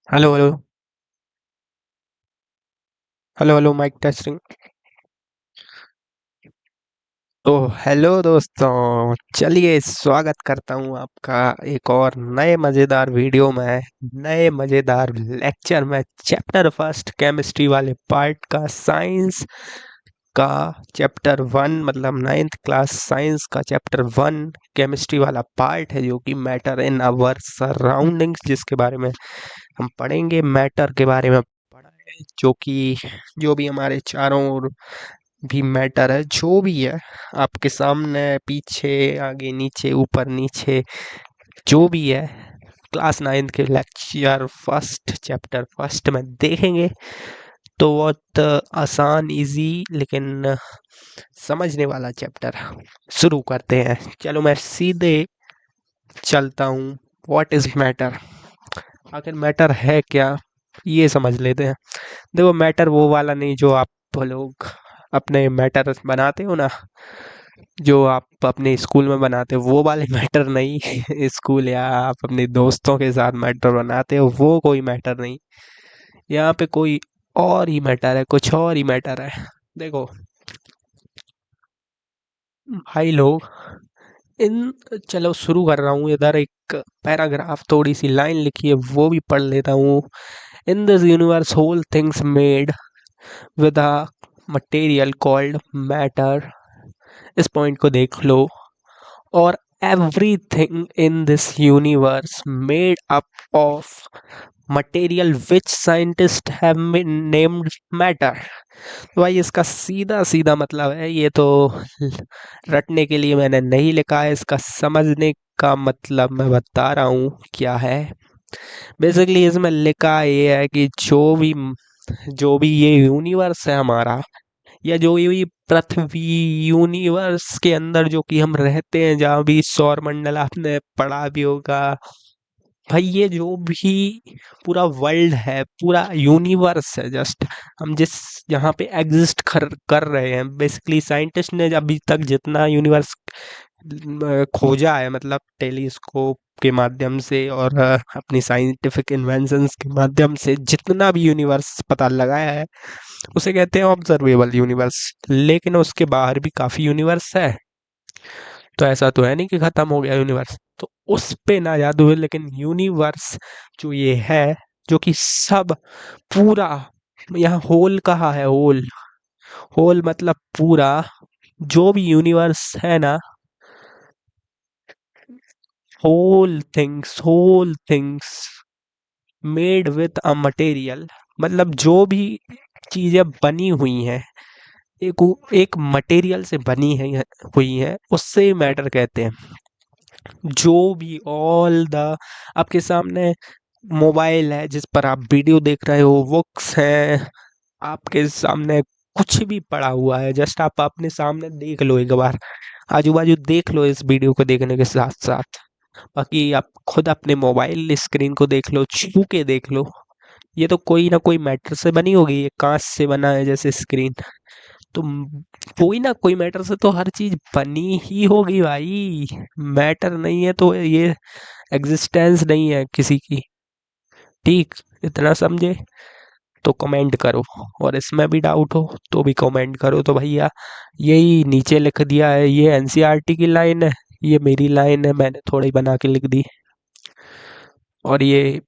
Hello hello. Hello hello, mic testing. तो hello दोस्तों, चलिए स्वागत करता हूँ आपका एक और नए मज़ेदार वीडियो में, नए मज़ेदार लेक्चर में। चैप्टर फर्स्ट केमिस्ट्री वाले पार्ट का, साइंस का चैप्टर वन, मतलब नाइन्थ क्लास साइंस का चैप्टर वन केमिस्ट्री वाला पार्ट है, जो कि मैटर इन आवर सराउंडिंग्स, जिसके बारे में हम पढ़ेंगे। मैटर के बारे में पढ़ा है, जो कि जो भी हमारे चारों ओर भी मैटर है, जो भी है आपके सामने, पीछे, आगे, नीचे, ऊपर, नीचे, जो भी है, क्लास नाइन्थ के लेक्चर फर्स्ट चैप्टर फर्स्ट में देखेंगे। तो बहुत आसान, इजी, लेकिन समझने वाला चैप्टर शुरू करते हैं। चलो मैं सीधे चलता हूँ। What is matter? आखिर मैटर है क्या, ये समझ लेते हैं। देखो, मैटर वो वाला नहीं जो आप लोग अपने मैटर बनाते हो ना, जो आप अपने स्कूल में बनाते हो, वो वाले मैटर नहीं। स्कूल या आप अपने दोस्तों के साथ मैटर बनाते हो, वो कोई मैटर नहीं। यहाँ पे कोई और ही मैटर है, कुछ और ही मैटर है। देखो भाई लोग, इन चलो शुरू कर रहा हूँ। इधर एक पैराग्राफ, थोड़ी सी लाइन लिखी है, वो भी पढ़ लेता हूँ। In this universe whole things made with a material called matter. इस पॉइंट को देख लो। और everything in this universe made up of material which scientists have named matter। तो भाई इसका सीधा सीधा मतलब है, ये तो रटने के लिए मैंने नहीं लिखा है, इसका समझने का मतलब मैं बता रहा हूँ क्या है। बेसिकली इसमें लिखा ये है कि जो भी ये यूनिवर्स है हमारा, या जो ये पृथ्वी, यूनिवर्स के अंदर जो कि हम रहते हैं, जहाँ भी सौर मंडल आपने पढ़ा भी होगा भाई, ये जो भी पूरा वर्ल्ड है, पूरा यूनिवर्स है, जस्ट हम जिस जहाँ पे एग्जिस्ट कर रहे हैं, बेसिकली साइंटिस्ट ने अभी तक जितना यूनिवर्स खोजा है, मतलब टेलीस्कोप के माध्यम से और अपनी साइंटिफिक इन्वेंशंस के माध्यम से जितना भी यूनिवर्स पता लगाया है, उसे कहते हैं ऑब्जर्वेबल यूनिवर्स। लेकिन उसके बाहर भी काफी यूनिवर्स है। तो ऐसा तो है नहीं कि खत्म हो गया यूनिवर्स, तो उस पे ना याद हुए, लेकिन यूनिवर्स जो ये है, जो कि सब पूरा, यहाँ होल कहा है, होल, होल मतलब पूरा, जो भी यूनिवर्स है ना, whole things made with a material, मतलब जो भी चीजें बनी हुई हैं, एक मटेरियल से बनी है, हुई है, उससे मैटर कहते हैं। जो भी ऑल द आपके सामने मोबाइल है जिस पर आप वीडियो देख रहे हो, बुक्स हैं आपके सामने, कुछ भी पड़ा हुआ है, जस्ट आप अपने सामने देख लो एक बार, आजू बाजू देख लो इस वीडियो को देखने के साथ साथ। बाकी आप खुद अपने मोबाइल स्क्रीन को देख लो, छू के देख लो, ये तो कोई ना कोई मैटर से बनी होगी, ये कांच से बना है जैसे स्क्रीन। तो कोई ना कोई मैटर से तो हर चीज बनी ही होगी भाई। मैटर नहीं है तो ये एग्जिस्टेंस नहीं है किसी की। ठीक, इतना समझे? तो कमेंट करो, और इसमें भी डाउट हो तो भी कमेंट करो। तो भैया यही नीचे लिख दिया है, ये एनसीईआरटी की लाइन है, ये मेरी लाइन है, मैंने थोड़ी बना के लिख दी। और ये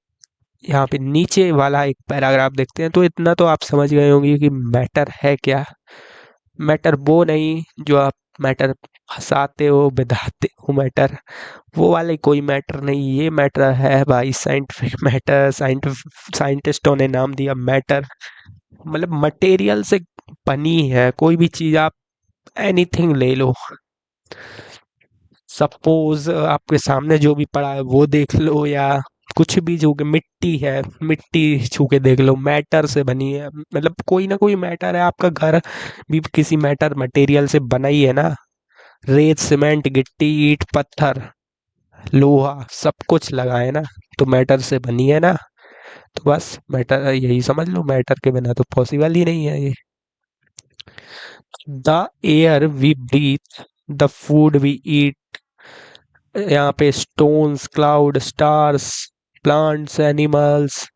यहाँ पे नीचे वाला एक पैराग्राफ देखते हैं, तो इतना तो आप समझ गए होंगे कि मैटर है क्या। मैटर वो नहीं जो आप मैटर फंसाते हो, बिधाते हो मैटर, वो वाले कोई मैटर नहीं। ये मैटर है भाई, साइंटिफिक मैटर, साइंटिस्टों ने नाम दिया मैटर। मतलब मटेरियल से बनी है कोई भी चीज, आप एनीथिंग ले लो। सपोज आपके सामने जो भी पड़ा है वो देख लो, या कुछ भी, जो कि मिट्टी है, मिट्टी छू के देख लो, मैटर से बनी है, मतलब कोई ना कोई मैटर है। आपका घर भी किसी मैटर मटेरियल से बना ही है ना। रेत, सीमेंट, गिट्टी, ईंट, पत्थर, लोहा, सब कुछ लगा है ना, तो मैटर से बनी है ना। तो बस मैटर यही समझ लो, मैटर के बिना तो पॉसिबल ही नहीं है ये। The air we breathe, the food we eat, यहाँ पे stones, cloud, stars, plants, animals,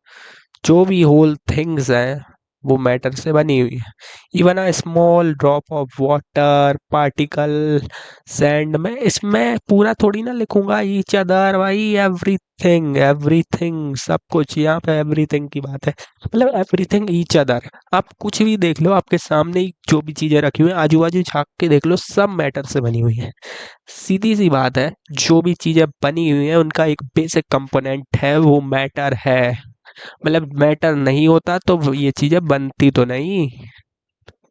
जो भी होल थिंग्स हैं वो मैटर से बनी हुई है। Even a small drop of water particle sand में, इसमें पूरा थोड़ी ना लिखूंगा ईच अदर, भाई एवरीथिंग एवरीथिंग सब कुछ, यहाँ पे एवरीथिंग की बात है, मतलब एवरीथिंग ईच अदर। आप कुछ भी देख लो, आपके सामने ही जो भी चीजें रखी हुई हैं आजू बाजू झांक के देख लो, सब मैटर से बनी हुई है। सीधी सी बात है, जो भी चीजें बनी हुई हैं उनका एक बेसिक कंपोनेंट है, वो मैटर है। मतलब मैटर नहीं होता तो ये चीजें बनती तो नहीं,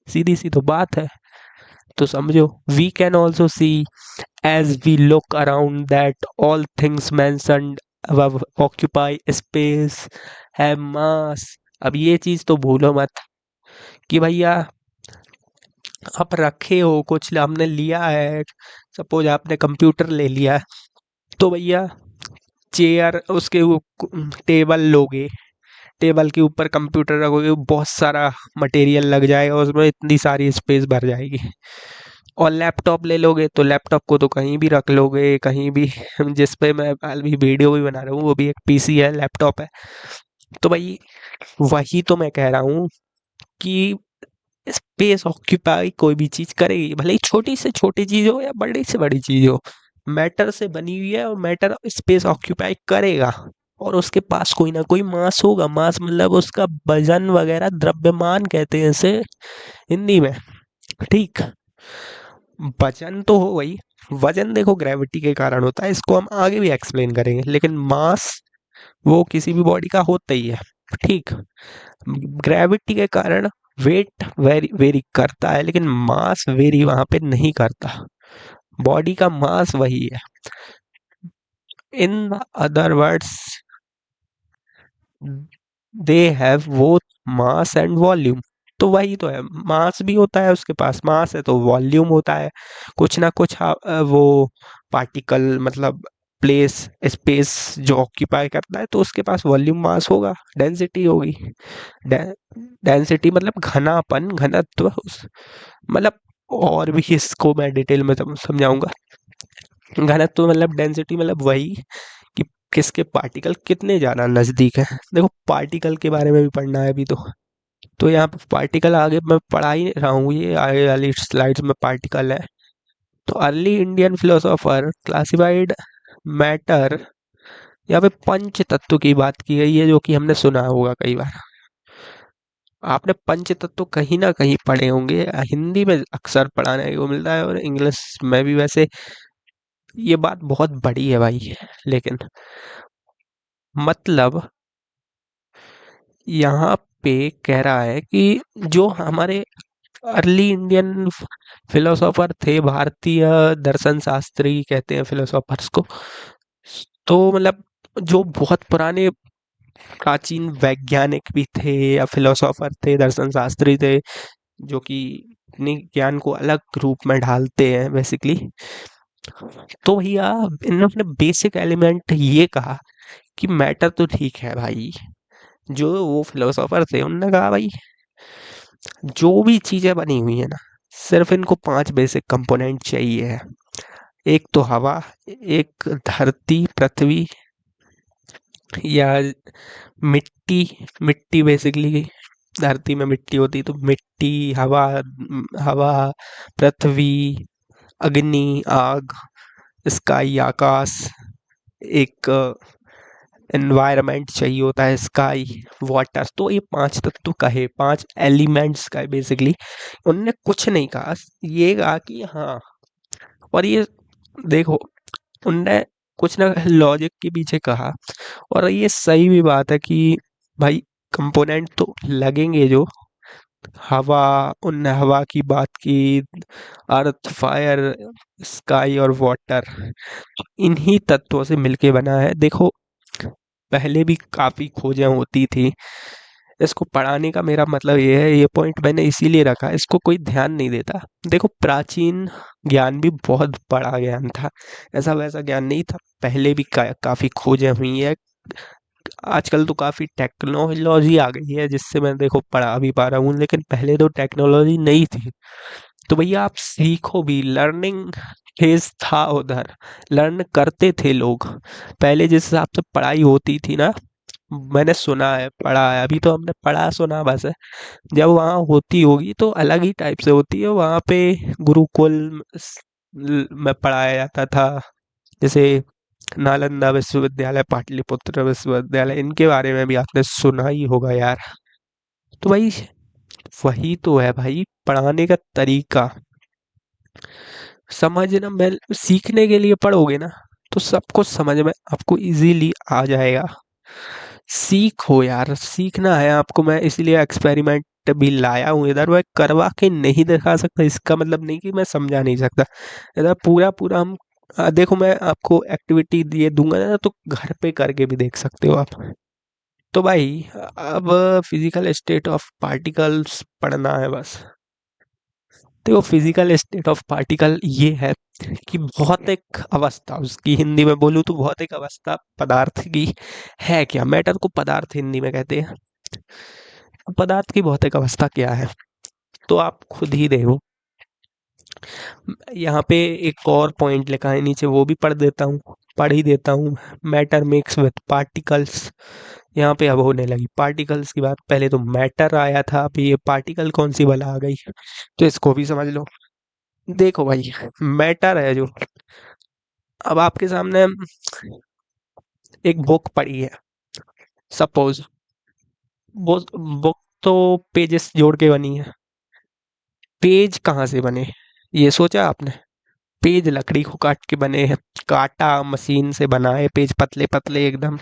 सीधी सी तो बात है। तो समझो, we can also see as we look around that all things mentioned above occupy space, have mass। अब ये चीज तो भूलो मत कि भैया आप रखे हो कुछ, हमने लिया है, सपोज आपने कंप्यूटर ले लिया है, तो भैया चेयर उसके टेबल लोगे, टेबल के ऊपर कंप्यूटर रखोगे, बहुत सारा मटेरियल लग जाएगा उसमें, इतनी सारी स्पेस भर जाएगी। और लैपटॉप ले लोगे तो लैपटॉप को तो कहीं भी रख लोगे, कहीं भी जिस पे मैं अभी वीडियो भी बना रहा हूँ वो भी एक पीसी है, लैपटॉप है। तो भाई वही तो मैं कह रहा हूँ कि स्पेस ऑक्यूपाई कोई भी चीज करेगी, भले ही छोटी से छोटी चीज हो या बड़ी से बड़ी चीज हो, मैटर से बनी हुई है और मैटर स्पेस ऑक्यूपाई करेगा। और उसके पास कोई ना कोई मास होगा, मास मतलब उसका वजन वगैरह, द्रव्यमान कहते हैं इसे हिंदी में, ठीक। वजन तो हो गई, वजन देखो ग्रेविटी के कारण होता है, इसको हम आगे भी एक्सप्लेन करेंगे, लेकिन मास वो किसी भी बॉडी का होता ही है, ठीक। ग्रेविटी के कारण वेट वेरी वेरी करता है, लेकिन मास वेरी वहां पे नहीं करता, बॉडी का मास वही है। In other words, they have both mass and volume. तो वही तो है, मास भी होता है उसके पास, मास है तो वॉल्यूम होता है, कुछ ना कुछ वो पार्टिकल मतलब प्लेस स्पेस जो ऑक्यूपाई करता है तो उसके पास वॉल्यूम मास होगा, डेंसिटी होगी। डेंसिटी मतलब घनापन, घनत्व मतलब, और भी इसको मैं डिटेल में समझाऊंगा। घनत्व मतलब डेंसिटी मतलब वही कि किसके पार्टिकल कितने ज़्यादा नज़दीक है। देखो पार्टिकल के बारे में भी पढ़ना है अभी तो यहाँ पे पार्टिकल आगे मैं पढ़ा ही रहा हूँ, ये आगे वाली स्लाइड्स में पार्टिकल है। तो early Indian philosopher classified matter, यहाँ पे पंच तत्व की बात की गई है जो कि हमने सुना होगा कई बार, आपने पंच तत्व कहीं ना कहीं पढ़े होंगे, हिंदी में अक्सर पढ़ाने को मिलता है और इंग्लिश में भी वैसे। ये बात बहुत बड़ी है भाई, लेकिन मतलब यहाँ पे कह रहा है कि जो हमारे अर्ली इंडियन फिलोसोफर थे, भारतीय दर्शन शास्त्री कहते हैं फिलोसोफर्स को, तो मतलब जो बहुत पुराने प्राचीन वैज्ञानिक भी थे या फिलोसोफर थे, दर्शन शास्त्री थे, जो कि अपने ज्ञान को अलग रूप में ढालते हैं बेसिकली। तो भैया इन्होंने अपने बेसिक एलिमेंट ये कहा कि मैटर तो ठीक है भाई, जो वो फिलोसोफर थे उन्होंने कहा भाई जो भी चीजें बनी हुई है ना, सिर्फ इनको 5 बेसिक कंपोनेंट चाहिए है। एक तो हवा, एक धरती पृथ्वी या मिट्टी, मिट्टी बेसिकली धरती में मिट्टी होती तो मिट्टी, हवा, हवा, पृथ्वी, अग्नि, आग, स्काई आकाश, एक एनवायरनमेंट चाहिए होता है, स्काई, वाटर। तो ये 5 तत्व कहे, 5 एलिमेंट्स का बेसिकली, उनने कुछ नहीं कहा, ये कहा कि हाँ। और ये देखो, उनने कुछ ना लॉजिक के पीछे कहा, और ये सही भी बात है कि भाई कंपोनेंट तो लगेंगे, जो हवा, उनने हवा की बात की, अर्थ, फायर, स्काई और वाटर, इन्हीं तत्वों से मिलके बना है। देखो पहले भी काफ़ी खोजें होती थी, इसको पढ़ाने का मेरा मतलब ये है, ये पॉइंट मैंने इसीलिए रखा, इसको कोई ध्यान नहीं देता। देखो प्राचीन ज्ञान भी बहुत बड़ा ज्ञान था, ऐसा वैसा ज्ञान नहीं था, पहले भी काफ़ी खोजें हुई है। आजकल तो काफ़ी टेक्नोलॉजी आ गई है जिससे मैं देखो पढ़ा भी पा रहा हूँ, लेकिन पहले तो टेक्नोलॉजी नहीं थी। तो भैया आप सीखो भी, लर्निंग फेज था उधर, लर्न करते थे लोग। पहले जिस हिसाब से पढ़ाई होती थी ना, मैंने सुना है, पढ़ा है, अभी तो हमने पढ़ा सुना बस है। जब वहाँ होती होगी तो अलग ही टाइप से होती है। वहाँ पे गुरुकुल में पढ़ाया जाता था, जैसे नालंदा विश्वविद्यालय, पाटलिपुत्र विश्वविद्यालय, इनके बारे में भी आपने सुना ही होगा यार। तो भाई वही तो है भाई, पढ़ाने का तरीका समझना। मैं सीखने के लिए पढ़ोगे ना तो सब कुछ समझ में आपको इजीली आ जाएगा। सीखो यार, सीखना है आपको। मैं इसलिए एक्सपेरिमेंट भी लाया हूँ इधर। मैं करवा के नहीं दिखा सकता, इसका मतलब नहीं कि मैं समझा नहीं सकता। इधर पूरा पूरा हम देखो, मैं आपको एक्टिविटी दिए दूंगा ना, तो घर पे करके भी देख सकते हो आप। तो भाई अब फिजिकल स्टेट ऑफ पार्टिकल्स पढ़ना है बस। देखो, फिजिकल स्टेट ऑफ पार्टिकल ये है कि भौतिक अवस्था, उसकी हिंदी में बोलूँ तो भौतिक अवस्था पदार्थ की है क्या। मैटर को पदार्थ हिंदी में कहते हैं। पदार्थ की भौतिक अवस्था क्या है, तो आप खुद ही देखो। यहाँ पे एक और पॉइंट लिखा है नीचे, वो भी पढ़ ही देता हूँ। Matter mix with particles. यहाँ पे अब होने लगी पार्टिकल्स की बात। पहले तो मैटर आया था, अभी ये पार्टिकल कौन सी बला आ गई, तो इसको भी समझ लो। देखो भाई, मैटर है जो, अब आपके सामने एक बुक पड़ी है सपोज। वो बुक तो पेजेस जोड़ के बनी है। पेज कहाँ से बने, ये सोचा आपने। पेज लकड़ी को काट के बने हैं, काटा मशीन से बना है पेज, पतले पतले एकदम।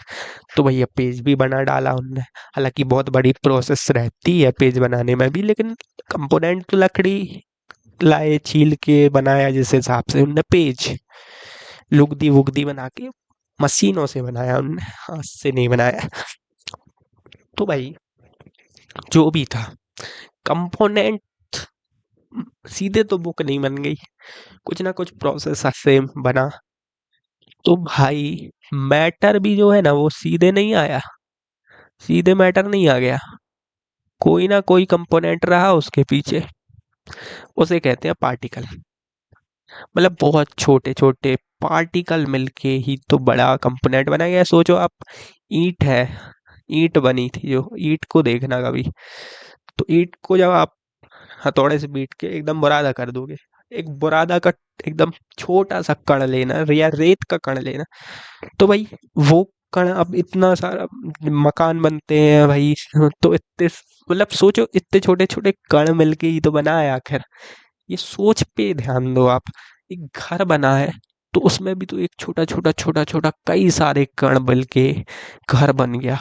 तो भैया पेज भी बना डाला उनने। हालांकि बहुत बड़ी प्रोसेस रहती है पेज बनाने में भी, लेकिन कंपोनेंट तो लकड़ी लाए छील के बनाया, जिस हिसाब से उनने पेज लुगदी वुगदी बना के मशीनों से बनाया उनने, हाथ से नहीं बनाया। तो भाई जो भी था कंपोनेंट, सीधे तो बुक नहीं बन गई, कुछ ना कुछ प्रोसेस से बना। तो भाई मैटर भी जो है ना, वो सीधे नहीं आया, सीधे मैटर नहीं आ गया। कोई ना कोई कंपोनेंट रहा उसके पीछे, उसे कहते हैं पार्टिकल। मतलब बहुत छोटे छोटे पार्टिकल मिलके ही तो बड़ा कंपोनेंट बना गया। सोचो आप, ईंट है, ईंट बनी थी जो, ईंट को देखना कभी। तो ईंट को जब आप हथौड़े से पीट के एकदम बुरादा कर दोगे, एक बुरादा का एकदम छोटा सा कण लेना, या रेत का कण लेना, तो भाई वो कण, अब इतना सारा मकान बनते हैं भाई, तो इतने, मतलब सोचो इतने छोटे छोटे कण मिलके ही तो बना है आखिर। ये सोच पे ध्यान दो आप। एक घर बना है, तो उसमें भी तो एक छोटा छोटा कई सारे कण मिलके घर बन गया।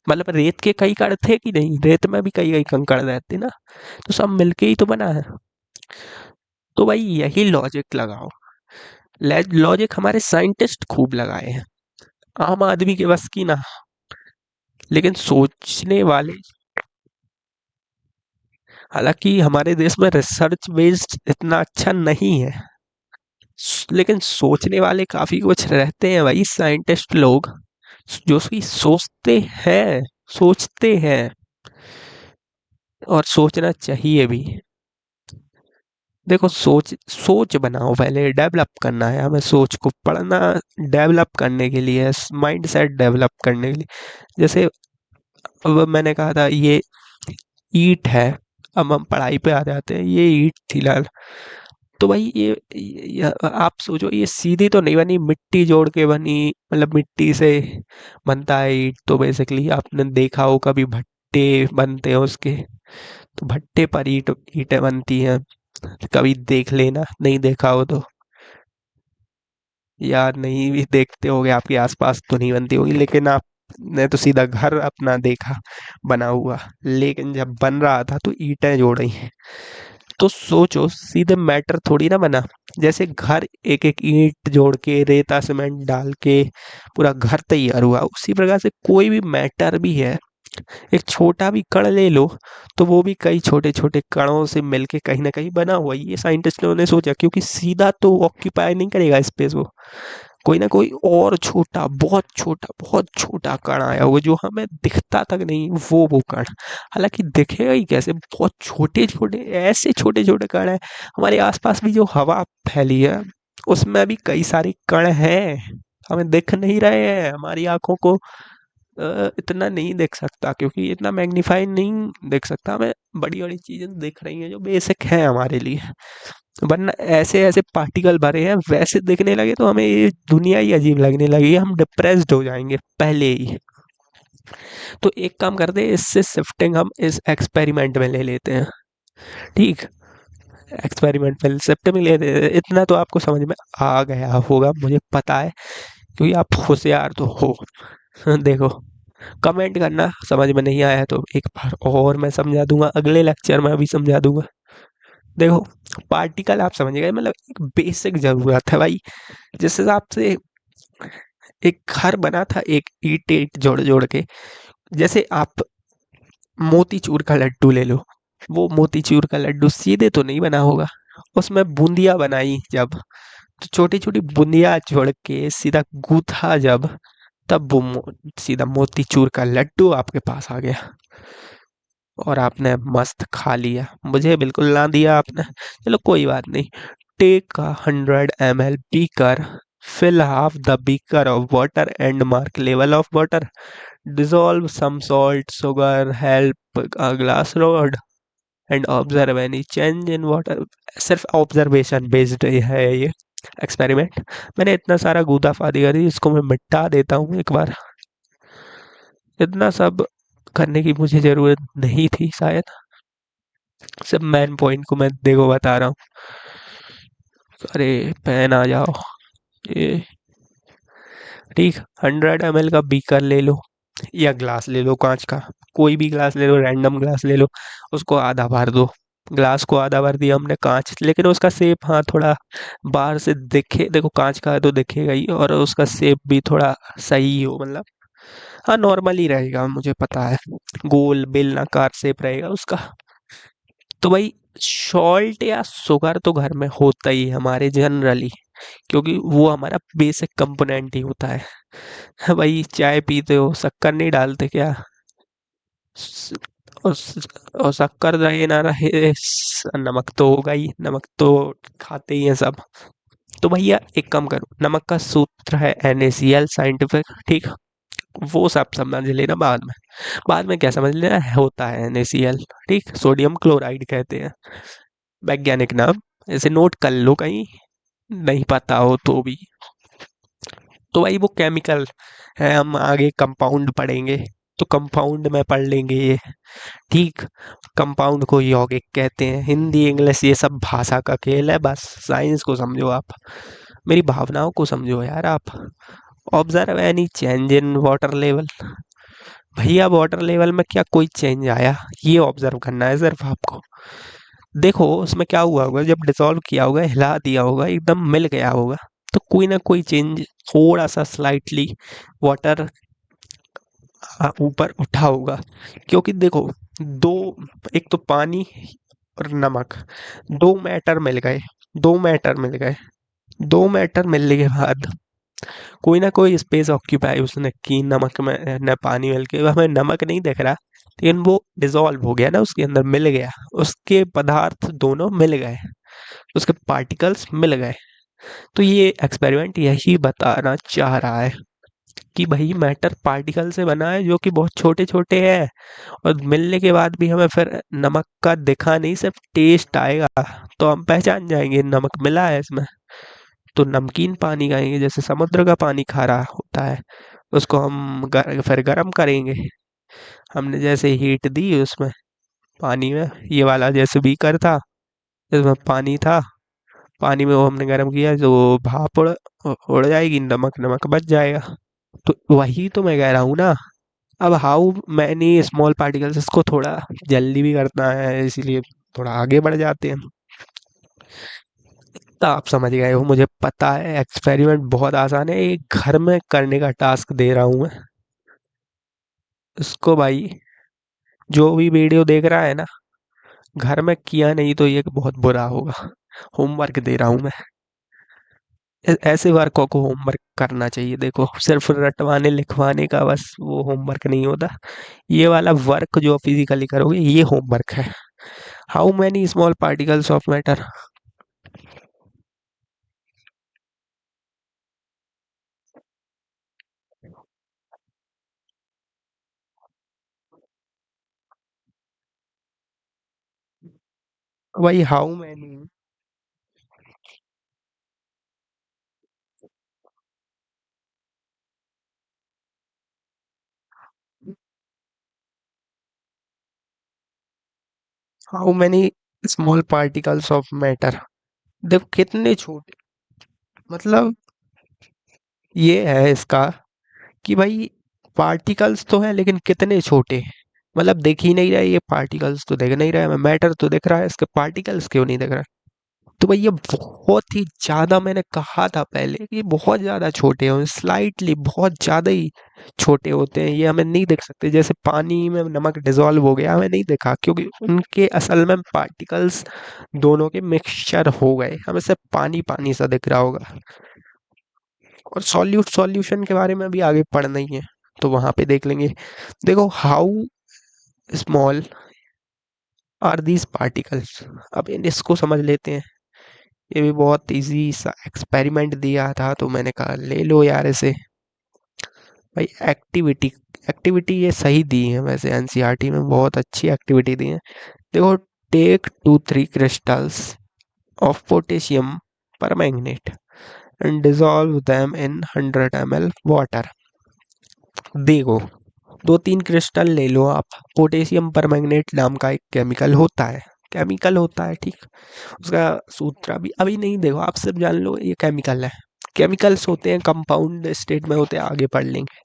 मतलब रेत के कई कण थे कि नहीं, रेत में भी कई कई कंकड़ रहते ना, तो सब मिलके ही तो बना है। तो भाई यही लॉजिक लगाओ। लॉजिक हमारे साइंटिस्ट खूब लगाए हैं, आम आदमी के बस की ना। लेकिन सोचने वाले, हालांकि हमारे देश में रिसर्च बेस्ड इतना अच्छा नहीं है, लेकिन सोचने वाले काफी कुछ रहते हैं भाई, साइंटिस्ट लोग, जो कि सोचते हैं, सोचते हैं, और सोचना चाहिए भी। देखो, सोच सोच बनाओ, पहले डेवलप करना है हमें सोच को, पढ़ना डेवलप करने के लिए, माइंड सेट डेवलप करने के लिए। जैसे अब मैंने कहा था ये ईंट है, अब हम पढ़ाई पे आ जाते हैं। ये ईंट थी लाल, तो भाई ये आप सोचो, ये सीधी तो नहीं बनी, मिट्टी जोड़ के बनी। मतलब मिट्टी से बनता है ईंट, तो बेसिकली आपने देखा हो कभी भट्टे बनते हैं उसके, तो भट्टे पर ईंटें बनती हैं। कभी देख लेना, नहीं देखा हो तो। यार नहीं भी देखते होगे, आपके आसपास तो नहीं बनती होगी, लेकिन आपने तो सीधा घर अपना देखा बना हुआ, लेकिन जब बन रहा था तो ईंटें जोड़ रही हैं। तो सोचो, सीधे मैटर थोड़ी ना बना। जैसे घर एक एक ईंट जोड़ के रेता सीमेंट डाल के पूरा घर तैयार हुआ, उसी प्रकार से कोई भी मैटर भी है। एक छोटा भी कण ले लो, तो वो भी कई छोटे छोटे कणों से मिलके कहीं ना कहीं बना हुआ है। ये साइंटिस्ट लोगों ने सोचा, क्योंकि सीधा तो ऑक्यूपाई नहीं करेगा स्पेस वो, कोई ना कोई और छोटा, बहुत छोटा कण आया होगा जो हमें दिखता तक नहीं, वो कण। हालांकि दिखेगा ही कैसे, बहुत छोटे छोटे, ऐसे छोटे छोटे कण है। हमारे आसपास भी जो हवा फैली है, उसमें भी कई सारे कण हैं, हमें दिख नहीं रहे हैं, हमारी आँखों को इतना नहीं दिख सकता, क्योंकि इतना मैग्नीफाई नहीं दिख सकता, हमें बड़ी-बड़ी चीज़ें दिख रही हैं जो बेसिक हैं हमारे लिए। वरना ऐसे-ऐसे पार्टिकल भरे हैं, वैसे दिखने लगे तो हमें ये दुनिया ही अजीब लगने लगेगी, हम डिप्रेस्ड हो जाएँगे पहले ही। तो एक काम करते हैं, इससे शिफ्टिंग हम इस एक्सपेरिमेंट में ले लेते हैं, ठीक? एक्सपेरिमेंट में शिफ्ट में ले लेते हैं, इतना तो आपको समझ में आ गया होगा, मुझे पता है, क्योंकि आप होशियार तो हो। देखो, कमेंट करना समझ में नहीं आया तो एक बार और मैं समझा दूँगा, अगले लेक्चर में भी समझा दूँगा। देखो, पार्टिकल आप समझ गए, मतलब एक बेसिक ज़रूरत है भाई, जिस हिसाब से एक घर बना था एक ईंट-ईंट जोड़-जोड़ के, जैसे आप मोतीचूर का लड्डू ले लो, वो मोतीचूर का लड्डू सीधे तो नहीं बना होगा, उसमें बूंदियाँ बनाई जब, तो छोटी-छोटी बूंदियाँ जोड़ के सीधा गूँथा जब, तब वो सीधा मोतीचूर का लड्डू आपके पास आ गया और आपने मस्त खा लिया। मुझे बिल्कुल ना दिया आपने, चलो कोई बात नहीं। Take a 100 ml beaker, fill half the beaker of water and mark level of water. Dissolve some salt, sugar, help a glass rod and observe any change in water. सिर्फ ऑब्जर्वेशन बेस्ड है ये experiment. मैंने इतना सारा गूदा फादी कर दी, इसको मैं मिटा देता हूँ एक बार। इतना सब करने की मुझे ज़रूरत नहीं थी शायद। सिर्फ मेन पॉइंट को मैं देखो बता रहा हूँ। अरे पेन आ जाओ, ये ठीक। 100 ml का बीकर ले लो या ग्लास ले लो कांच का, कोई भी ग्लास ले लो, रैंडम ग्लास ले लो, उसको आधा भर दो। ग्लास को आधा भर दिया हमने, कांच, लेकिन उसका शेप हाँ थोड़ा बाहर से दिखे, देखो कांच का है तो दिखेगा ही, और उसका शेप भी थोड़ा सही हो, मतलब हाँ नॉर्मल ही रहेगा, मुझे पता है, गोल बेलनाकार शेप रहेगा उसका। तो भाई सॉल्ट या शुगर तो घर में होता ही है हमारे जनरली, क्योंकि वो हमारा बेसिक कंपोनेंट ही होता है। भाई चाय पीते हो, शक्कर नहीं डालते क्या? स- और शक्कर रहे ना रहे, नमक तो होगा ही, नमक तो खाते ही हैं सब। तो भैया एक काम करो, नमक का सूत्र है NaCl साइंटिफिक, ठीक? वो सब समझ लेना बाद में। बाद में क्या समझ लेना होता है NaCl, ठीक? सोडियम क्लोराइड कहते हैं, वैज्ञानिक नाम, ऐसे नोट कर लो कहीं नहीं पता हो तो भी। तो भाई वो केमिकल है, हम आगे कंपाउंड पढ़ेंगे तो कंपाउंड में पढ़ लेंगे ये, ठीक? कंपाउंड को यौगिक कहते हैं, हिंदी इंग्लिश ये सब भाषा का खेल है, बस साइंस को समझो आप, मेरी भावनाओं को समझो यार आप। Observe any change in water level, भैया वाटर लेवल में क्या कोई चेंज आया, ये ऑब्जर्व करना है सिर्फ आपको। देखो उसमें क्या हुआ होगा, जब डिसॉल्व किया होगा, हिला दिया होगा, एकदम मिल गया होगा, तो कोई ना कोई चेंज, थोड़ा सा स्लाइटली वाटर ऊपर उठा होगा, क्योंकि देखो दो, एक तो पानी और नमक, दो मैटर मिल गए, दो मैटर मिल गए, दो मैटर मिलने के बाद कोई ना कोई स्पेस ऑक्यूपाई उसने की नमक में, न पानी मिल के, हमें नमक नहीं दिख रहा, लेकिन वो डिसॉल्व हो गया ना, उसके अंदर मिल गया, उसके पदार्थ दोनों मिल गए, उसके पार्टिकल्स मिल गए। तो ये एक्सपेरिमेंट यही बताना चाह रहा है कि भाई मैटर पार्टिकल से बना है, जो कि बहुत छोटे छोटे हैं, और मिलने के बाद भी हमें फिर नमक का दिखा नहीं, सिर्फ टेस्ट आएगा, तो हम पहचान जाएंगे नमक मिला है इसमें। तो नमकीन पानी खाएंगे, जैसे समुद्र का पानी खारा होता है, उसको हम फिर गर्म करेंगे। हमने जैसे हीट दी उसमें, पानी में, ये वाला जैसे बीकर था, इसमें पानी था, पानी में वो हमने गर्म किया, जो भाप उड़ जाएगी, नमक नमक बच जाएगा। तो वही तो मैं कह रहा हूँ ना। अब हाउ मैनी स्मॉल पार्टिकल्स, इसको थोड़ा जल्दी भी करना है, इसीलिए थोड़ा आगे बढ़ जाते हैं। तो आप समझ गए हो, मुझे पता है एक्सपेरिमेंट बहुत आसान है, एक घर में करने का टास्क दे रहा हूँ मैं इसको। भाई जो भी वीडियो देख रहा है ना, घर में किया नहीं तो ये बहुत बुरा होगा, होमवर्क दे रहा हूँ मैं। ऐसे वर्कों को होमवर्क करना चाहिए, देखो सिर्फ रटवाने लिखवाने का बस वो होमवर्क नहीं होता, ये वाला वर्क जो फिजिकली करोगे ये होमवर्क है। How many small particles of matter, भाई how many how many small particles of matter. देखो कितने छोटे, मतलब ये है इसका कि भाई पार्टिकल्स तो है लेकिन कितने छोटे। मतलब दिख ही नहीं रहा है, ये पार्टिकल्स तो दिख नहीं रहा है, मैटर तो दिख रहा है, इसके पार्टिकल्स क्यों नहीं दिख रहा है? तो भाई ये बहुत ही ज्यादा, मैंने कहा था पहले कि बहुत ज्यादा छोटे हैं, स्लाइटली बहुत ज्यादा ही छोटे होते हैं, ये हमें नहीं दिख सकते। जैसे पानी में नमक डिजोल्व हो गया, हमें नहीं दिखा क्योंकि उनके असल में पार्टिकल्स दोनों के मिक्सचर हो गए, हमें सिर्फ पानी पानी सा दिख रहा होगा। और सॉल्यूशन के बारे में भी आगे पढ़ना ही है, तो वहां पे देख लेंगे। देखो how small are these particles. अब इसको समझ लेते हैं। ये भी बहुत इजी सा एक्सपेरिमेंट दिया था, तो मैंने कहा ले लो यार इसे। भाई एक्टिविटी, एक्टिविटी ये सही दी है वैसे, एनसीईआरटी में बहुत अच्छी एक्टिविटी दी है। देखो, टेक 2-3 क्रिस्टल्स ऑफ पोटेशियम पर magnet and dissolve them in 100 ml water. देखो, 2-3 क्रिस्टल ले लो आप। पोटेशियम परमैंगनेट नाम का एक केमिकल होता है, केमिकल होता है, ठीक। उसका सूत्र अभी अभी नहीं, देखो आप सिर्फ जान लो ये केमिकल है। केमिकल्स होते हैं कंपाउंड स्टेट में होते हैं, आगे पढ़ लेंगे,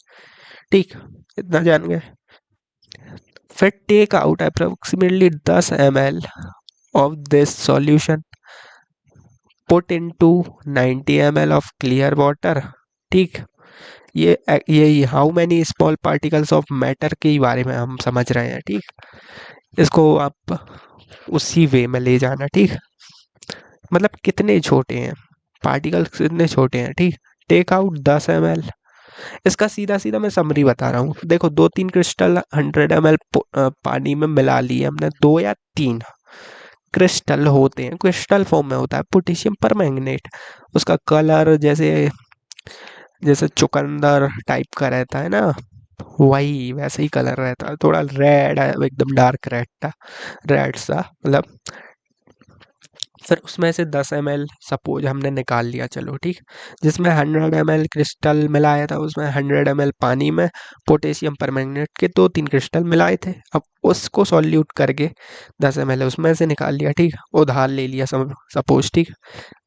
ठीक। इतना जान गए। फिर take out approximately 10 ml of this solution, put into 90 ml of clear water, ठीक। ये how many small particles of matter के बारे में हम समझ रहे हैं, ठीक। इसको आप उसी वे में ले जाना, ठीक। मतलब कितने छोटे हैं पार्टिकल्स, कितने छोटे हैं, ठीक। Take out 10 ml। इसका सीधा सीधा मैं समरी बता रहा हूँ। देखो, 2-3 क्रिस्टल 100 ml पानी में मिला लिए हमने, 2 या 3 क्रिस्टल होते हैं, क्रिस्टल फॉर्म में होता है पोटेशियम परमैंगनेट। उसका कलर जैसे जैसे चुकंदर टाइप का रहता है ना, वही वैसे ही कलर रहता है, थोड़ा रेड है, एकदम डार्क रेड था, रेड सा मतलब। फिर उसमें से 10 ml सपोज हमने निकाल लिया, चलो ठीक। जिसमें 100 ml क्रिस्टल मिलाया था, उसमें 100 ml पानी में पोटेशियम परमैंगनेट के 2-3 क्रिस्टल मिलाए थे। अब उसको सॉल्यूट करके 10 ml उसमें से निकाल लिया, ठीक। उधार ले लिया सपोज, ठीक।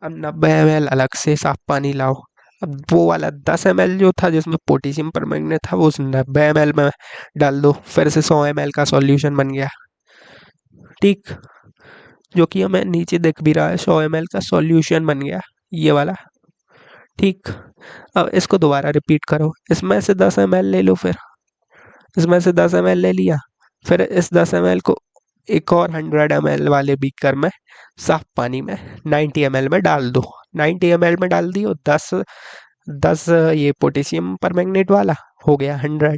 अब 90 ml अलग से साफ पानी लाओ। अब वो वाला 10 ml जो था जिसमें पोटेशियम परमैंगनेट था, वो उस 90 ml में डाल दो, फिर से 100 ml का सॉल्यूशन बन गया, ठीक। जो कि हमें नीचे दिख भी रहा है, 100 ml का सॉल्यूशन बन गया, ये वाला, ठीक। अब इसको दोबारा रिपीट करो, इसमें से 10 ml ले लो, फिर इसमें से 10 ml ले लिया, फिर इस 10 ml को एक और 100 ml वाले बीकर में साफ पानी में 90 ml में डाल दो। 90 ml में डाल दियो, 10 ये पोटेशियम परमैंगनेट वाला हो गया 100।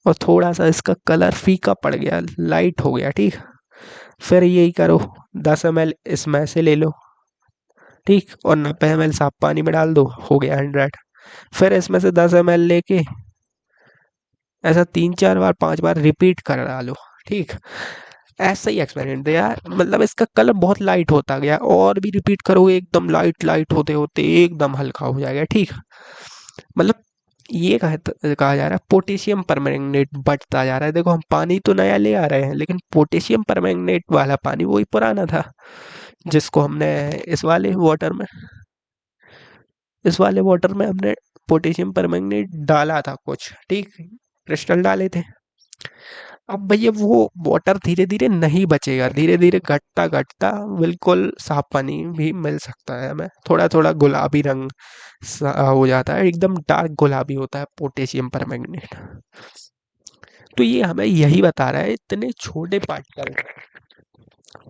और थोड़ा सा इसका कलर फीका पड़ गया, लाइट हो गया, ठीक। फिर यही करो, 10 ml इसमें से ले लो, ठीक। और 90 ml साफ पानी में डाल दो, हो गया 100। फिर इसमें से 10 ml लेके ऐसा 3-4 बार 5 बार रिपीट कर डालो, ठीक। ऐसा ही एक्सपेरिमेंट दिया, मतलब इसका कलर बहुत लाइट होता गया, और भी रिपीट करोगे एकदम लाइट लाइट होते होते एकदम हल्का हो जाएगा, ठीक। मतलब ये कहा जा रहा है पोटेशियम परमैंगनेट बढ़ता जा रहा है। देखो, हम पानी तो नया ले आ रहे हैं, लेकिन पोटेशियम परमैंगनेट वाला पानी वही पुराना था, जिसको हमने इस वाले वाटर में इस वाले वाटर में हमने पोटेशियम परमैंगनेट डाला था कुछ, ठीक। क्रिस्टल डाले थे। अब भैया वो वाटर धीरे धीरे नहीं बचेगा, धीरे धीरे घटता घटता बिल्कुल साफ पानी भी मिल सकता है हमें, थोड़ा थोड़ा गुलाबी रंग सा हो जाता है, एकदम डार्क गुलाबी होता है पोटेशियम परमैंगनेट। तो ये हमें यही बता रहा है, इतने छोटे पार्टिकल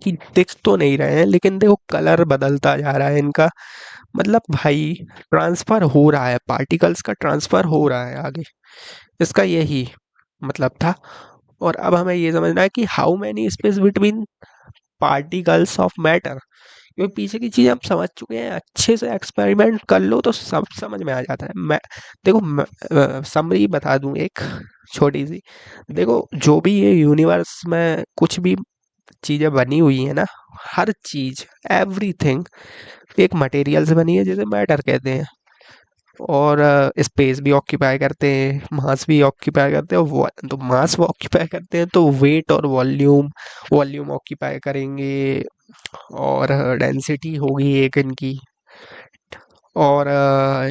कि दिख तो नहीं रहे हैं, लेकिन देखो कलर बदलता जा रहा है इनका। मतलब भाई ट्रांसफर हो रहा है, पार्टिकल्स का ट्रांसफर हो रहा है आगे, इसका यही मतलब था। और अब हमें ये समझना है कि how many space between particles of matter. क्योंकि पीछे की चीज़ हम समझ चुके हैं, अच्छे से एक्सपेरिमेंट कर लो तो सब समझ में आ जाता है। मैं देखो समरी बता दूं एक छोटी सी। देखो, जो भी ये यूनिवर्स में कुछ भी चीज़ें बनी हुई हैं ना, हर चीज़, एवरीथिंग एक मटेरियल से बनी है जिसे मैटर कहते हैं। और स्पेस भी ऑक्यूपाई करते हैं, मास भी ऑक्यूपाई करते हैं, और तो मास ऑक्यूपाई करते हैं तो वेट और वॉल्यूम, वॉल्यूम ऑक्यूपाई करेंगे, और डेंसिटी होगी एक इनकी। और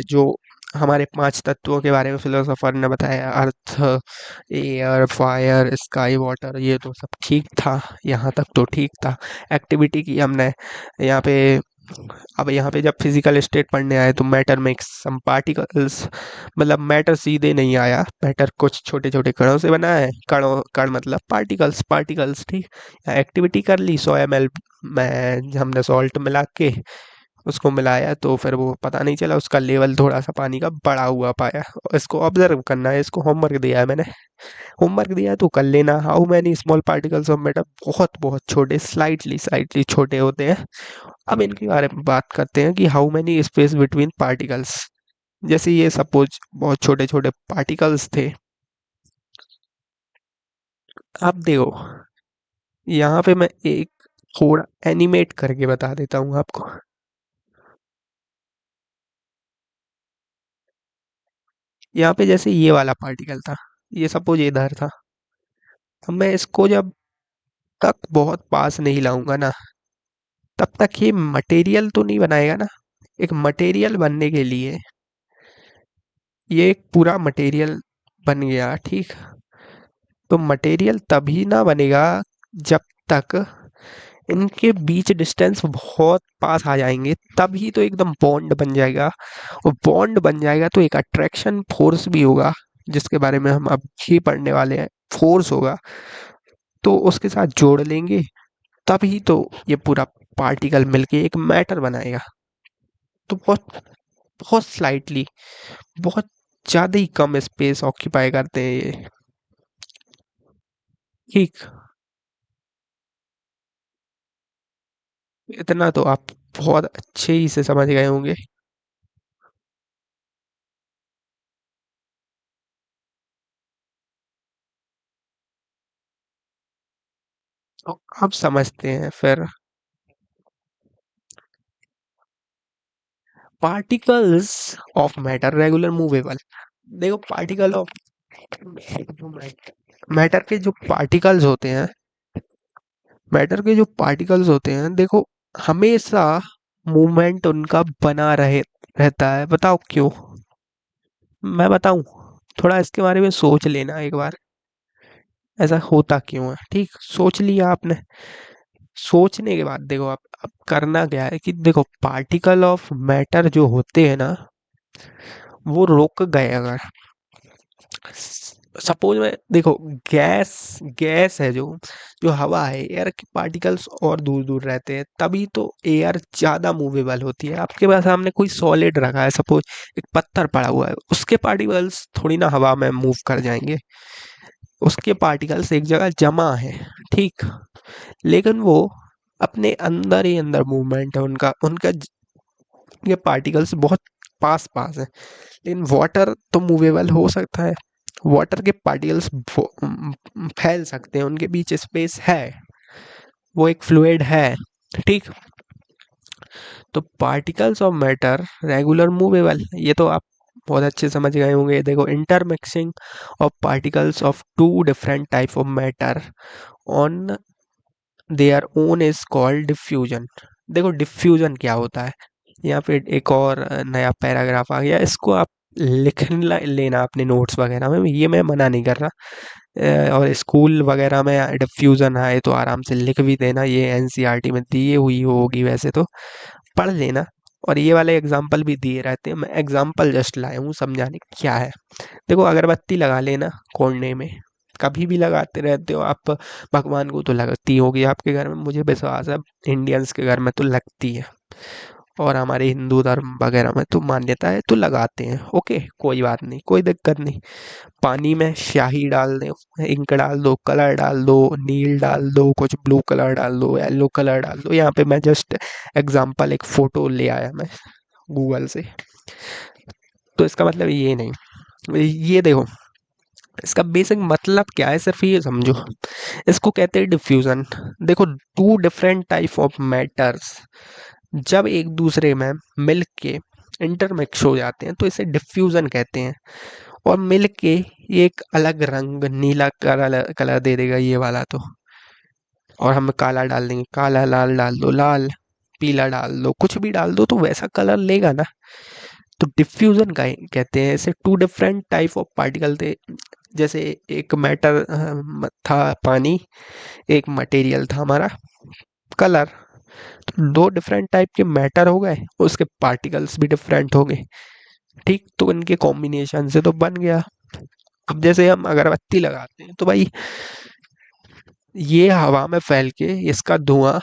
जो हमारे पांच तत्वों के बारे में फिलोसोफर ने बताया, अर्थ, एयर, फायर, स्काई, वाटर, ये तो सब ठीक था, यहाँ तक तो ठीक था। एक्टिविटी की हमने यहाँ पे। अब यहाँ पे जब फिजिकल स्टेट पढ़ने आए तो मैटर मेक्स सम पार्टिकल्स, मतलब मैटर सीधे नहीं आया, मैटर कुछ छोटे छोटे कणों से बना है, कणों, कण मतलब पार्टिकल्स, पार्टिकल्स, ठीक। एक्टिविटी कर ली 100 ml में हमने सॉल्ट मिला के उसको मिलाया, तो फिर वो पता नहीं चला, उसका लेवल थोड़ा सा पानी का बढ़ा हुआ पाया। इसको ऑब्जर्व करना है, इसको होमवर्क दिया है मैंने, होमवर्क दिया है तो कर लेना। How many small particles of matter, बहुत बहुत छोटे, स्लाइटली स्लाइटली छोटे होते हैं। अब इनके बारे में बात करते हैं कि how many space between particles. जैसे ये सपोज बहुत छोटे छोटे पार्टिकल्स थे। अब देखो, यहाँ पे मैं एक थोड़ा एनिमेट करके बता देता हूँ आपको। यहाँ पे जैसे ये वाला पार्टिकल था, ये सपोज इधर था। अब मैं इसको जब तक बहुत पास नहीं लाऊंगा ना, तब तक ये मटेरियल तो नहीं बनाएगा ना। एक मटेरियल बनने के लिए, ये एक पूरा मटेरियल बन गया, ठीक। तो मटेरियल तभी ना बनेगा जब तक इनके बीच डिस्टेंस बहुत पास आ जाएंगे, तभी तो एकदम बॉन्ड बन जाएगा। और बॉन्ड बन जाएगा तो एक अट्रैक्शन फोर्स भी होगा, जिसके बारे में हम अब ही पढ़ने वाले हैं। फोर्स होगा तो उसके साथ जोड़ लेंगे, तभी तो ये पूरा पार्टिकल मिलके एक मैटर बनाएगा। तो बहुत बहुत स्लाइटली, बहुत ज़्यादा ही कम स्पेस ऑक्यूपाई करते हैं ये, ठीक। इतना तो आप बहुत अच्छे ही से समझ गए होंगे। तो अब समझते हैं फिर। Particles of matter regular movable. देखो पार्टिकल ऑफ मैटर के जो पार्टिकल्स होते हैं, मैटर के जो पार्टिकल्स होते हैं, देखो हमेशा मूवमेंट उनका बना रहे रहता है। बताओ क्यों? मैं बताऊं? थोड़ा इसके बारे में सोच लेना एक बार, ऐसा होता क्यों है, ठीक। सोच लिया आपने? सोचने के बाद देखो, आप अब करना क्या है कि देखो पार्टिकल ऑफ मैटर जो होते हैं ना, वो रुक गए अगर, सपोज में देखो, गैस, गैस है जो, जो हवा है, एयर के पार्टिकल्स और दूर दूर रहते हैं, तभी तो एयर ज्यादा मूवेबल होती है। आपके पास सामने कोई सॉलिड रखा है, सपोज एक पत्थर पड़ा हुआ है, उसके पार्टिकल्स थोड़ी ना हवा में मूव कर जाएंगे, उसके पार्टिकल्स एक जगह जमा है, ठीक। लेकिन वो अपने अंदर ही अंदर मूवमेंट है उनका, उनका ये पार्टिकल्स बहुत पास पास है। लेकिन वाटर तो मूवेबल हो सकता है, वाटर के पार्टिकल्स फैल सकते हैं, उनके बीच स्पेस है, वो एक फ्लूइड है, ठीक। तो particles of matter regular movable, ये तो आप बहुत अच्छे समझ गए होंगे। देखो intermixing of particles of two different type of matter on their own is called diffusion. देखो डिफ्यूजन क्या होता है, यहाँ पे एक और नया पैराग्राफ आ गया, इसको आप लिख लेना अपने नोट्स वगैरह में, ये मैं मना नहीं कर रहा। और स्कूल वगैरह में डिफ्यूजन आए तो आराम से लिख भी देना, ये एनसीईआरटी में दी हुई होगी वैसे तो, पढ़ लेना। और ये वाले एग्जाम्पल भी दिए रहते हैं, मैं एग्जाम्पल जस्ट लाया हूँ समझाने क्या है। देखो अगरबत्ती लगा लेना कोने में, कभी भी लगाते रहते हो आप, भगवान को तो लगती होगी आपके घर में, मुझे विश्वास है इंडियंस के घर में तो लगती है, और हमारे हिंदू धर्म वगैरह में तो मान्यता है तो लगाते हैं, ओके कोई बात नहीं, कोई दिक्कत नहीं। पानी में स्याही डाल दो, इंक डाल दो, कलर डाल दो, नील डाल दो, कुछ ब्लू कलर डाल दो, येलो कलर डाल दो। यहाँ पे मैं जस्ट एग्जांपल एक फ़ोटो ले आया मैं गूगल से, तो इसका मतलब ये नहीं। ये देखो, इसका बेसिक मतलब क्या है, सिर्फ ये समझो। इसको कहते हैं डिफ्यूजन। देखो, two different type of matters जब एक दूसरे में मिल के इंटरमिक्स हो जाते हैं तो इसे डिफ्यूजन कहते हैं। और मिल के ये एक अलग रंग, नीला कलर कलर दे देगा ये वाला तो। और हम काला डाल देंगे, काला, लाल डाल दो लाल, पीला डाल दो, कुछ भी डाल दो तो वैसा कलर लेगा ना। तो डिफ्यूजन का कहते हैं इसे। Two different type of particle थे, जैसे एक मैटर था पानी, एक मटेरियल था हमारा कलर। तो दो डिफरेंट टाइप के मैटर हो गए, उसके पार्टिकल्स भी डिफरेंट हो गए। ठीक, तो इनके कॉम्बिनेशन से तो बन गया। अब जैसे हम अगरबत्ती लगाते हैं तो भाई ये हवा में फैल के इसका धुआं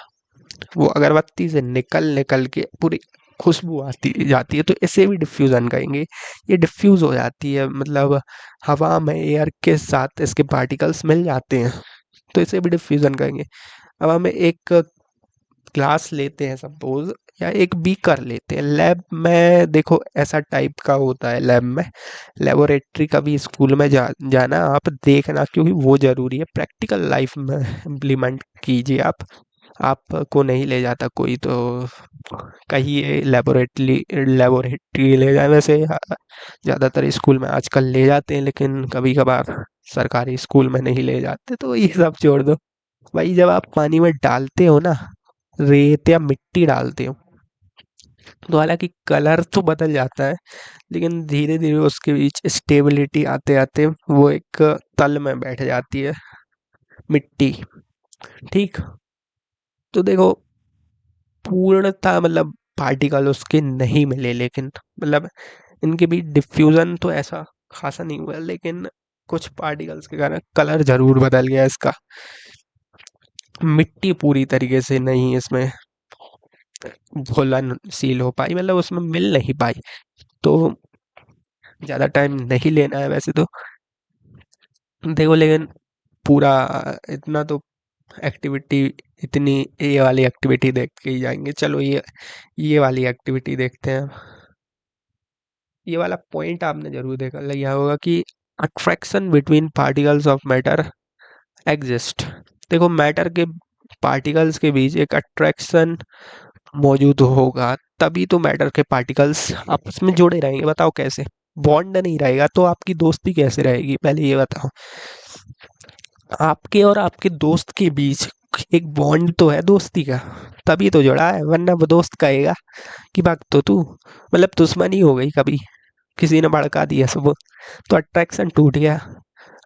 वो अगरबत्ती से निकल निकल के पूरी खुशबू आती जाती है, तो इसे भी डिफ्यूजन कहेंगे। ये डिफ्यूज हो जाती है, मतलब हवा में एयर के साथ इसके पार्टिकल्स मिल जाते हैं, तो इसे भी डिफ्यूजन कहेंगे। अब हम एक ग्लास लेते हैं सपोज, या एक बीकर लेते हैं। लैब में देखो ऐसा टाइप का होता है, लैब में, लेबोरेटरी कभी स्कूल में जाना आप देखना, क्योंकि वो ज़रूरी है। प्रैक्टिकल लाइफ में इम्प्लीमेंट कीजिए आप। आपको नहीं ले जाता कोई तो कहिए लेबोरेटरी, लेबोरेटरी ले जाए। वैसे ज़्यादातर स्कूल में आजकल ले जाते हैं, लेकिन कभी कभार सरकारी स्कूल में नहीं ले जाते, तो ये सब छोड़ दो। भाई जब आप पानी में डालते हो ना, रेत या मिट्टी डालते हो, तो हालांकि कलर तो बदल जाता है, लेकिन धीरे धीरे उसके बीच स्टेबिलिटी आते आते वो एक तल में बैठ जाती है मिट्टी। ठीक, तो देखो पूर्णतः मतलब पार्टिकल उसके नहीं मिले, लेकिन मतलब इनके बीच डिफ्यूजन तो ऐसा खासा नहीं हुआ, लेकिन कुछ पार्टिकल्स के कारण कलर जरूर बदल गया इसका। मिट्टी पूरी तरीके से नहीं इसमें घुलनशील हो पाई, मतलब उसमें मिल नहीं पाई। तो ज़्यादा टाइम नहीं लेना है वैसे तो, देखो, लेकिन पूरा इतना तो एक्टिविटी, इतनी ये वाली एक्टिविटी देख के ही जाएंगे। चलो ये वाली एक्टिविटी देखते हैं। ये वाला पॉइंट आपने जरूर देखा लिया होगा कि attraction between particles of matter exist. देखो, मैटर के पार्टिकल्स के बीच एक अट्रैक्शन मौजूद होगा, तभी तो मैटर के पार्टिकल्स आपस में जुड़े रहेंगे। बताओ कैसे? बॉन्ड नहीं रहेगा तो आपकी दोस्ती कैसे रहेगी, पहले ये बताओ। आपके और आपके दोस्त के बीच एक बॉन्ड तो है दोस्ती का, तभी तो जुड़ा है, वरना वो दोस्त कहेगा कि भाग तो तू, मतलब दुश्मनी हो गई कभी, किसी ने भड़का दिया सब, तो अट्रैक्शन टूट गया।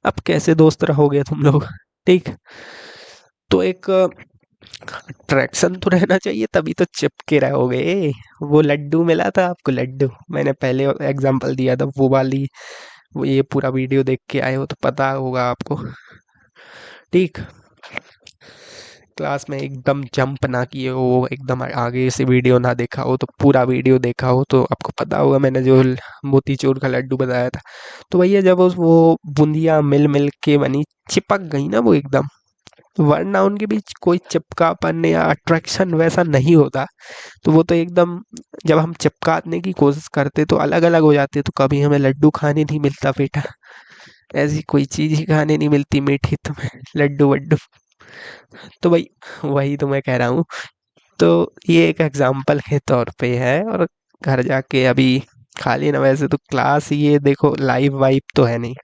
अब कैसे दोस्त रहोगे तुम लोग? ठीक, तो एक अट्रैक्शन तो रहना चाहिए, तभी तो चिपके रहोगे। वो लड्डू मिला था आपको, लड्डू मैंने पहले एग्जांपल दिया था, वो वाली, वो ये पूरा वीडियो देख के आए हो तो पता होगा आपको। ठीक, क्लास में एकदम जंप ना किए हो, एकदम आगे से वीडियो ना देखा हो, तो पूरा वीडियो देखा हो तो आपको पता होगा मैंने जो मोतीचूर का लड्डू बताया था। तो भैया जब वो बूंदियाँ मिल मिल के बनी, चिपक गई ना वो एकदम, वरना उनके बीच कोई चिपकापन या अट्रैक्शन वैसा नहीं होता। तो वो तो एकदम, जब हम चिपकाने की कोशिश करते तो अलग अलग हो जाते, तो कभी हमें लड्डू खाने नहीं मिलता बेटा, ऐसी कोई चीज ही खाने नहीं मिलती मीठी तुम्हें, लड्डू वड्डू। तो भाई वही तो मैं कह रहा हूँ। तो ये एक एग्जाम्पल के तौर पे है, और घर जाके अभी खा लेना। वैसे तो क्लास ये देखो लाइव वाइव तो है नहीं,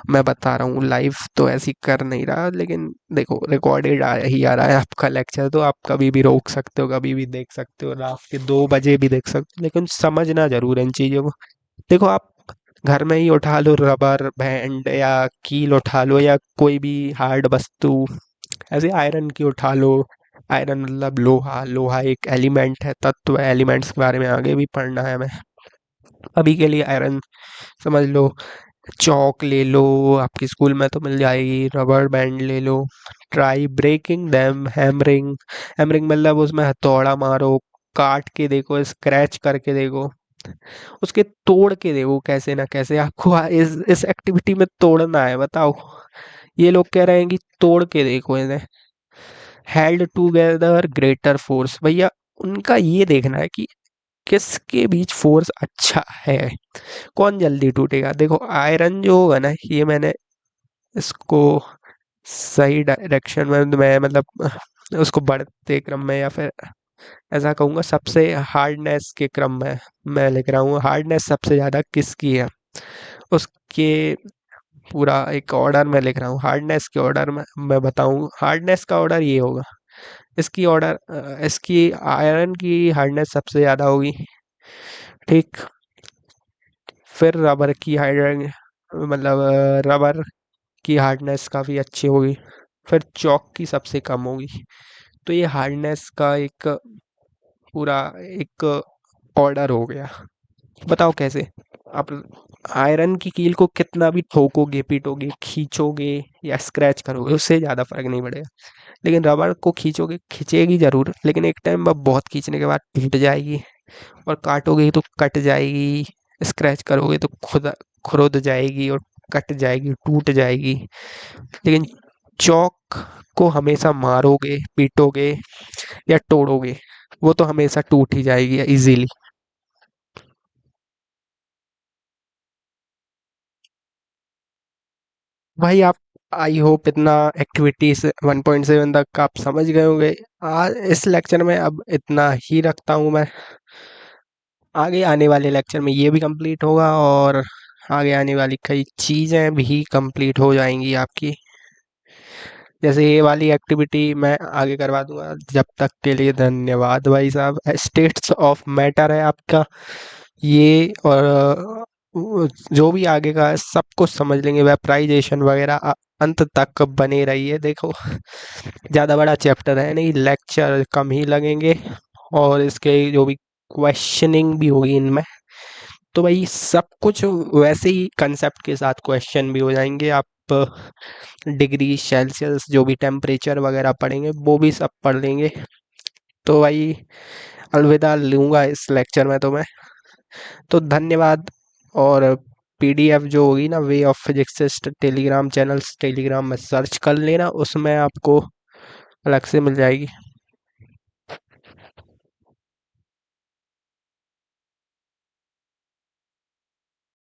मैं बता रहा हूँ, लाइव तो ऐसी कर नहीं रहा, लेकिन देखो रिकॉर्डेड ही आ रहा है आपका लेक्चर, तो आप कभी भी रोक सकते हो, कभी भी देख सकते हो, रात के 2 बजे भी देख सकते हो, लेकिन समझना जरूर है इन चीज़ों को। देखो आप घर में ही उठा लो रबर बैंड, या कील उठा लो, या कोई भी हार्ड वस्तु, ऐसे आयरन की उठा लो। आयरन मतलब लोहा, लोहा एक एलिमेंट है, तत्व है, एलिमेंट्स के बारे में आगे भी पढ़ना है हमें। अभी के लिए आयरन समझ लो। चौक ले लो, आपके स्कूल में तो मिल जाएगी। रबर बैंड ले लो। Try breaking them, hammering, hammering मतलब उसमें हथौड़ा मारो, काट के देखो, स्क्रैच करके देखो, उसके तोड़ के देखो, कैसे ना कैसे आपको इस एक्टिविटी में तोड़ना है। बताओ, ये लोग कह रहे हैं कि तोड़ के देखो इन्हें। हेल्ड टुगेदर ग्रेटर फोर्स, भैया उनका ये देखना है कि किसके बीच फोर्स अच्छा है, कौन जल्दी टूटेगा। देखो आयरन जो होगा ना, ये मैंने इसको सही डायरेक्शन में मैं मतलब उसको बढ़ते क्रम में या फिर ऐसा कहूँगा सबसे हार्डनेस के क्रम में मैं लिख रहा हूँ। हार्डनेस सबसे ज़्यादा किसकी है उसके पूरा एक ऑर्डर में लिख रहा हूँ। हार्डनेस के ऑर्डर में मैं बताऊँ, हार्डनेस का ऑर्डर ये होगा। इसकी ऑर्डर इसकी आयरन की हार्डनेस सबसे ज़्यादा होगी, ठीक। फिर रबर की हार्डनेस, मतलब रबर की हार्डनेस काफ़ी अच्छी होगी। फिर चॉक की सबसे कम होगी। तो ये हार्डनेस का एक पूरा एक ऑर्डर हो गया। बताओ कैसे? आप आयरन की कील को कितना भी ठोकोगे, पीटोगे, खींचोगे या स्क्रैच करोगे, उससे ज़्यादा फर्क नहीं पड़ेगा। लेकिन रबड़ को खींचोगे, खींचेगी ज़रूर, लेकिन एक टाइम बाद बहुत खींचने के बाद टूट जाएगी। और काटोगे तो कट जाएगी, स्क्रैच करोगे तो खुद खुरुद जाएगी और कट जाएगी, टूट जाएगी। लेकिन चॉक को हमेशा मारोगे, पीटोगे या तोड़ोगे, वो तो हमेशा टूट ही जाएगी इजीली। भाई आप, आई होप इतना एक्टिविटीज 1.7 तक आप समझ गए होंगे। आज इस लेक्चर में अब इतना ही रखता हूँ मैं। आगे आने वाले लेक्चर में ये भी कंप्लीट होगा और आगे आने वाली कई चीज़ें भी कंप्लीट हो जाएंगी आपकी। जैसे ये वाली एक्टिविटी मैं आगे करवा दूंगा। जब तक के लिए धन्यवाद भाई साहब। स्टेट्स ऑफ मैटर है आपका ये, और जो भी आगे का है सब कुछ समझ लेंगे। वेपराइजेशन वगैरह अंत तक बने रहिए। देखो ज़्यादा बड़ा चैप्टर है नहीं, लेक्चर कम ही लगेंगे और इसके जो भी क्वेश्चनिंग भी होगी इनमें, तो भाई सब कुछ वैसे ही कंसेप्ट के साथ क्वेश्चन भी हो जाएंगे। आप डिग्री सेल्सियस जो भी टेम्परेचर वगैरह पढ़ेंगे वो भी सब पढ़ लेंगे। तो भाई अलविदा लूँगा इस लेक्चर में तो मैं। तो धन्यवाद। और पीडीएफ जो होगी ना, way of physics Telegram channels, Telegram में सर्च कर लेना, उसमें आपको अलग से मिल जाएगी।